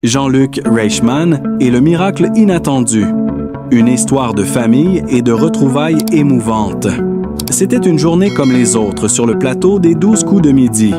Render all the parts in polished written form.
Jean-Luc Reichmann et le miracle inattendu. Une histoire de famille et de retrouvailles émouvantes. C'était une journée comme les autres sur le plateau des 12 coups de midi.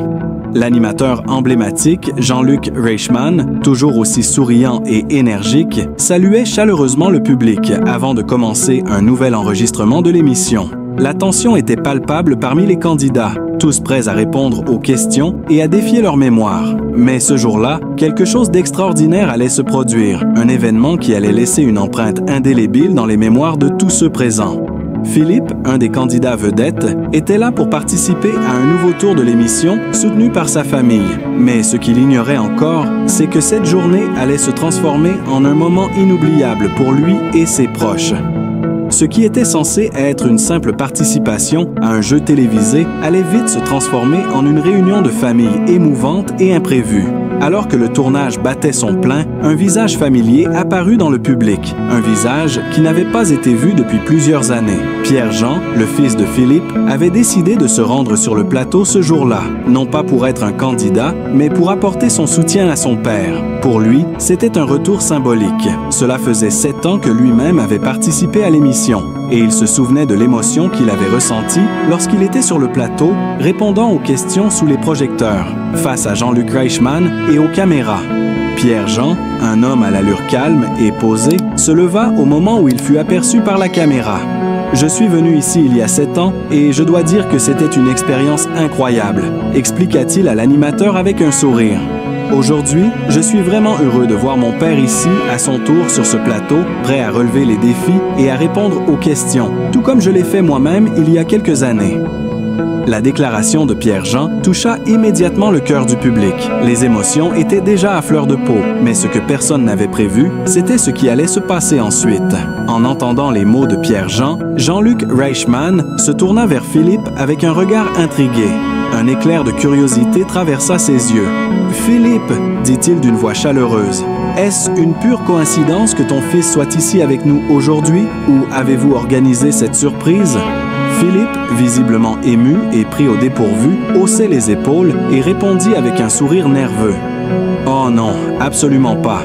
L'animateur emblématique, Jean-Luc Reichmann, toujours aussi souriant et énergique, saluait chaleureusement le public avant de commencer un nouvel enregistrement de l'émission. La tension était palpable parmi les candidats, tous prêts à répondre aux questions et à défier leur mémoire. Mais ce jour-là, quelque chose d'extraordinaire allait se produire, un événement qui allait laisser une empreinte indélébile dans les mémoires de tous ceux présents. Philippe, un des candidats vedettes, était là pour participer à un nouveau tour de l'émission soutenu par sa famille. Mais ce qu'il ignorait encore, c'est que cette journée allait se transformer en un moment inoubliable pour lui et ses proches. Ce qui était censé être une simple participation à un jeu télévisé allait vite se transformer en une réunion de famille émouvante et imprévue. Alors que le tournage battait son plein, un visage familier apparut dans le public, un visage qui n'avait pas été vu depuis plusieurs années. Pierre-Jean, le fils de Philippe, avait décidé de se rendre sur le plateau ce jour-là, non pas pour être un candidat, mais pour apporter son soutien à son père. Pour lui, c'était un retour symbolique. Cela faisait 7 ans que lui-même avait participé à l'émission, et il se souvenait de l'émotion qu'il avait ressentie lorsqu'il était sur le plateau, répondant aux questions sous les projecteurs, face à Jean-Luc Reichmann et aux caméras. Pierre-Jean, un homme à l'allure calme et posée, se leva au moment où il fut aperçu par la caméra. « Je suis venu ici il y a 7 ans et je dois dire que c'était une expérience incroyable », expliqua-t-il à l'animateur avec un sourire. Aujourd'hui, je suis vraiment heureux de voir mon père ici, à son tour sur ce plateau, prêt à relever les défis et à répondre aux questions, tout comme je l'ai fait moi-même il y a quelques années. La déclaration de Pierre-Jean toucha immédiatement le cœur du public. Les émotions étaient déjà à fleur de peau, mais ce que personne n'avait prévu, c'était ce qui allait se passer ensuite. En entendant les mots de Pierre-Jean, Jean-Luc Reichmann se tourna vers Philippe avec un regard intrigué. Un éclair de curiosité traversa ses yeux. « Philippe, dit-il d'une voix chaleureuse, est-ce une pure coïncidence que ton fils soit ici avec nous aujourd'hui ou avez-vous organisé cette surprise ?» Philippe, visiblement ému et pris au dépourvu, haussait les épaules et répondit avec un sourire nerveux. « Oh non, absolument pas.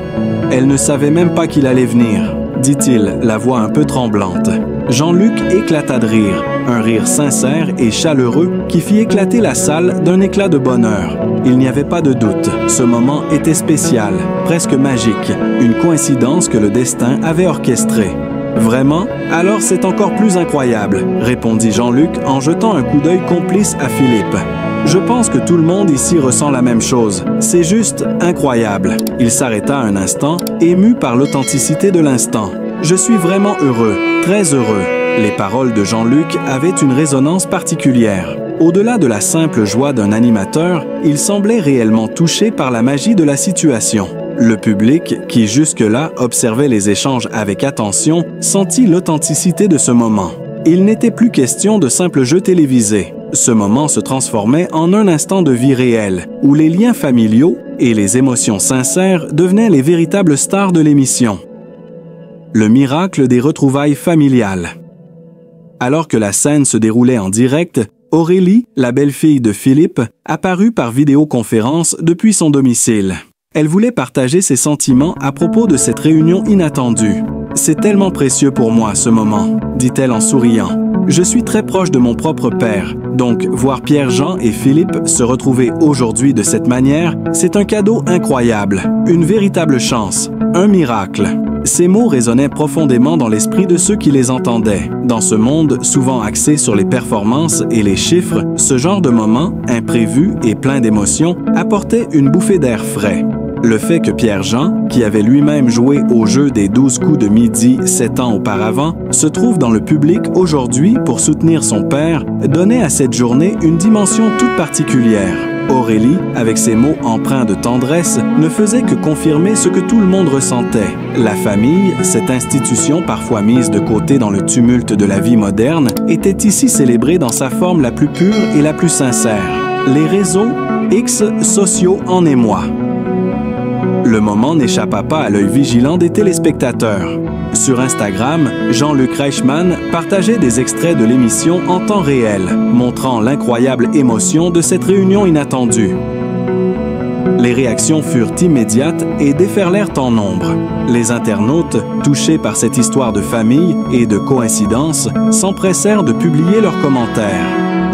Elle ne savait même pas qu'il allait venir, » dit-il, la voix un peu tremblante. Jean-Luc éclata de rire, un rire sincère et chaleureux qui fit éclater la salle d'un éclat de bonheur. Il n'y avait pas de doute, ce moment était spécial, presque magique, une coïncidence que le destin avait orchestrée. « Vraiment? Alors c'est encore plus incroyable, » répondit Jean-Luc en jetant un coup d'œil complice à Philippe. « Je pense que tout le monde ici ressent la même chose. C'est juste incroyable. » Il s'arrêta un instant, ému par l'authenticité de l'instant. « Je suis vraiment heureux, très heureux. » Les paroles de Jean-Luc avaient une résonance particulière. Au-delà de la simple joie d'un animateur, il semblait réellement touché par la magie de la situation. Le public, qui jusque-là observait les échanges avec attention, sentit l'authenticité de ce moment. Il n'était plus question de simple jeu télévisé. Ce moment se transformait en un instant de vie réelle, où les liens familiaux et les émotions sincères devenaient les véritables stars de l'émission. Le miracle des retrouvailles familiales. Alors que la scène se déroulait en direct, Aurélie, la belle-fille de Philippe, apparut par vidéoconférence depuis son domicile. Elle voulait partager ses sentiments à propos de cette réunion inattendue. « C'est tellement précieux pour moi, ce moment, » dit-elle en souriant. « Je suis très proche de mon propre père, donc voir Pierre-Jean et Philippe se retrouver aujourd'hui de cette manière, c'est un cadeau incroyable, une véritable chance, un miracle. » Ces mots résonnaient profondément dans l'esprit de ceux qui les entendaient. Dans ce monde souvent axé sur les performances et les chiffres, ce genre de moment, imprévu et plein d'émotions, apportait une bouffée d'air frais. Le fait que Pierre-Jean, qui avait lui-même joué au jeu des 12 coups de midi 7 ans auparavant, se trouve dans le public aujourd'hui pour soutenir son père, donnait à cette journée une dimension toute particulière. Aurélie, avec ses mots empreints de tendresse, ne faisait que confirmer ce que tout le monde ressentait. La famille, cette institution parfois mise de côté dans le tumulte de la vie moderne, était ici célébrée dans sa forme la plus pure et la plus sincère. Les réseaux X sociaux en émoi. Le moment n'échappa pas à l'œil vigilant des téléspectateurs. Sur Instagram, Jean-Luc Reichmann partageait des extraits de l'émission en temps réel, montrant l'incroyable émotion de cette réunion inattendue. Les réactions furent immédiates et déferlèrent en nombre. Les internautes, touchés par cette histoire de famille et de coïncidence, s'empressèrent de publier leurs commentaires.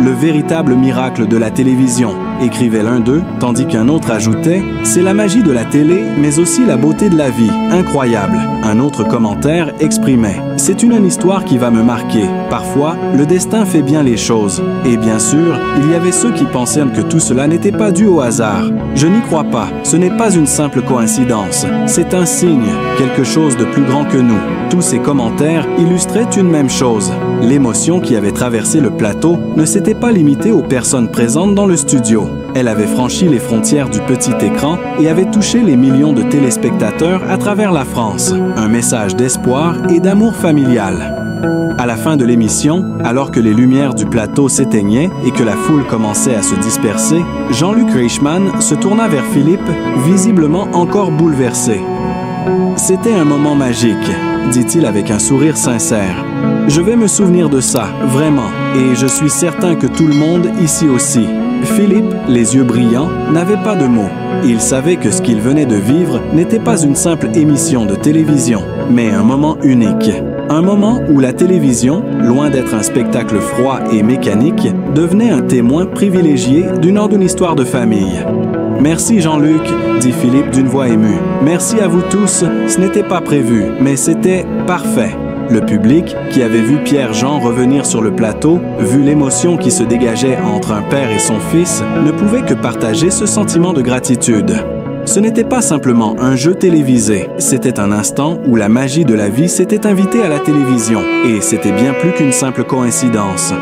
Le véritable miracle de la télévision, écrivait l'un d'eux, tandis qu'un autre ajoutait « C'est la magie de la télé, mais aussi la beauté de la vie. Incroyable ». Un autre commentaire exprimait « C'est une histoire qui va me marquer. Parfois, le destin fait bien les choses. » Et bien sûr, il y avait ceux qui pensaient que tout cela n'était pas dû au hasard. « Je n'y crois pas. Ce n'est pas une simple coïncidence. C'est un signe, quelque chose de plus grand que nous. » Tous ces commentaires illustraient une même chose. L'émotion qui avait traversé le plateau ne s'était pas limitée aux personnes présentes dans le studio. Elle avait franchi les frontières du petit écran et avait touché les millions de téléspectateurs à travers la France. Un message d'espoir et d'amour familial. À la fin de l'émission, alors que les lumières du plateau s'éteignaient et que la foule commençait à se disperser, Jean-Luc Reichmann se tourna vers Philippe, visiblement encore bouleversé. « C'était un moment magique », dit-il avec un sourire sincère. « Je vais me souvenir de ça, vraiment, et je suis certain que tout le monde ici aussi. » Philippe, les yeux brillants, n'avait pas de mots. Il savait que ce qu'il venait de vivre n'était pas une simple émission de télévision, mais un moment unique. Un moment où la télévision, loin d'être un spectacle froid et mécanique, devenait un témoin privilégié d'une heure d'une histoire de famille. « Merci Jean-Luc », dit Philippe d'une voix émue. « Merci à vous tous, ce n'était pas prévu, mais c'était parfait. » Le public, qui avait vu Pierre-Jean revenir sur le plateau, vu l'émotion qui se dégageait entre un père et son fils, ne pouvait que partager ce sentiment de gratitude. Ce n'était pas simplement un jeu télévisé, c'était un instant où la magie de la vie s'était invitée à la télévision, et c'était bien plus qu'une simple coïncidence.